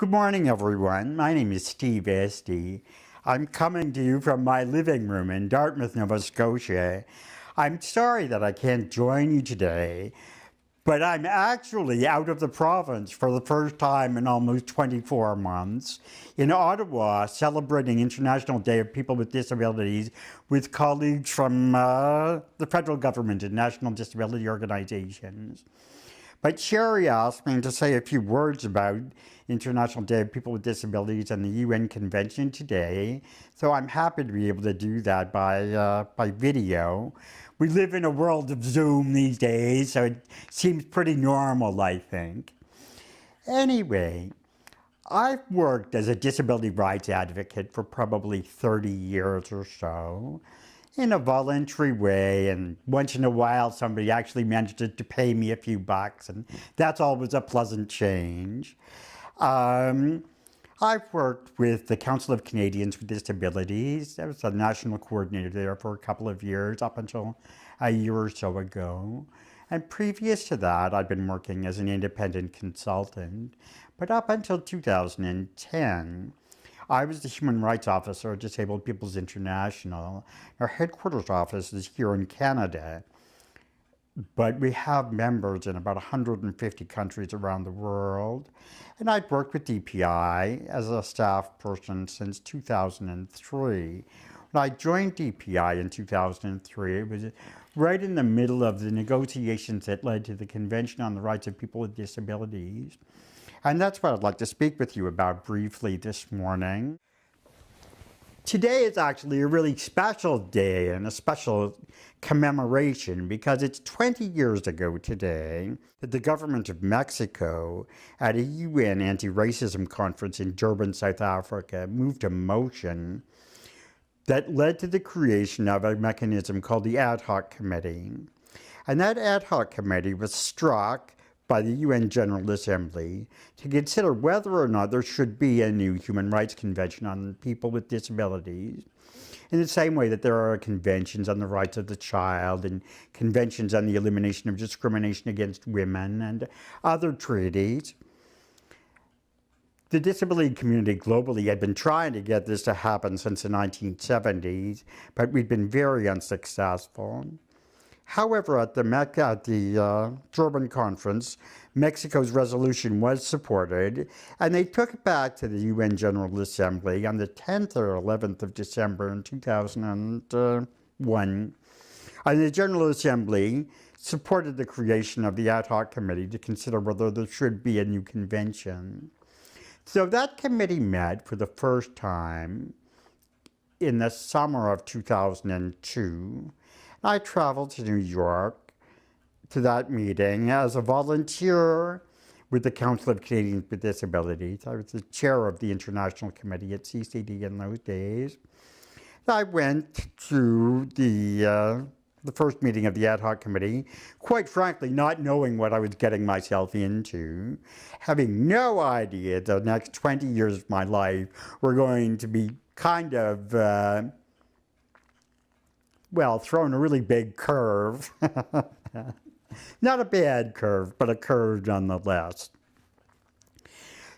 Good morning, everyone. My name is Estey. I'm coming to you from my living room in Dartmouth, Nova Scotia. I'm sorry that I can't join you today, but I'm actually out of the province for the first time in almost 24 months in Ottawa, celebrating International Day of People with Disabilities with colleagues from the federal government and national disability organizations. But Sherry asked me to say a few words about International Day of People with Disabilities and the UN Convention today, so I'm happy to be able to do that by video. We live in a world of Zoom these days, so it seems pretty normal, I think. Anyway, I've worked as a disability rights advocate for probably 30 years or so, in a voluntary way, and once in a while somebody actually manages to pay me a few bucks, and that's always a pleasant change. I've worked with the Council of Canadians with Disabilities. I was a national coordinator there for a couple of years, up until a year or so ago. And previous to that, I'd been working as an independent consultant. But up until 2010, I was the Human Rights Officer at Disabled Peoples International. Our headquarters office is here in Canada, but we have members in about 150 countries around the world. And I'd worked with DPI as a staff person since 2003. When I joined DPI in 2003, it was right in the middle of the negotiations that led to the Convention on the Rights of People with Disabilities. And that's what I'd like to speak with you about briefly this morning. Today is actually a really special day and a special commemoration because it's 20 years ago today that the government of Mexico at a UN anti-racism conference in Durban, South Africa, moved a motion that led to the creation of a mechanism called the Ad Hoc Committee. And that Ad Hoc Committee was struck by the UN General Assembly to consider whether or not there should be a new Human Rights Convention on people with disabilities, in the same way that there are conventions on the rights of the child and conventions on the elimination of discrimination against women and other treaties. The disability community globally had been trying to get this to happen since the 1970s, but we'd been very unsuccessful. However, at the Durban conference, Mexico's resolution was supported, and they took it back to the UN General Assembly on the 10th or 11th of December in 2001. And the General Assembly supported the creation of the Ad Hoc Committee to consider whether there should be a new convention. So that committee met for the first time in the summer of 2002. I traveled to New York to that meeting as a volunteer with the Council of Canadians with Disabilities. I was the chair of the International Committee at CCD in those days. I went to the first meeting of the Ad Hoc Committee, quite frankly not knowing what I was getting myself into, having no idea the next 20 years of my life were going to be kind of well, thrown a really big curve. Not a bad curve, but a curve nonetheless.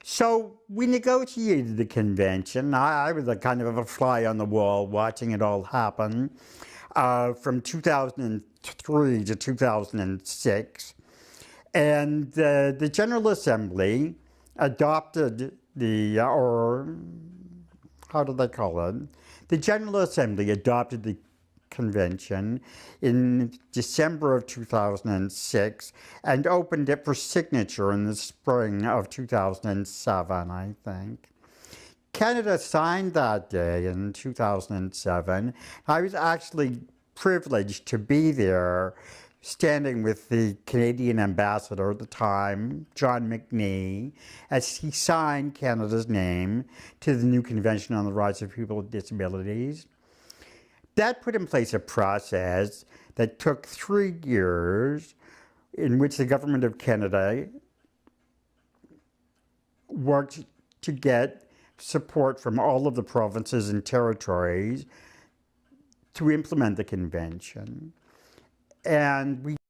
So we negotiated the convention. I was a kind of a fly on the wall watching it all happen from 2003 to 2006. And the General Assembly adopted or how do they call it? The General Assembly adopted the convention in December of 2006 and opened it for signature in the spring of 2007, I think. Canada signed that day in 2007. I was actually privileged to be there standing with the Canadian ambassador at the time, John McNee, as he signed Canada's name to the new Convention on the Rights of People with Disabilities. That put in place a process that took 3 years in which the government of Canada worked to get support from all of the provinces and territories to implement the convention. And we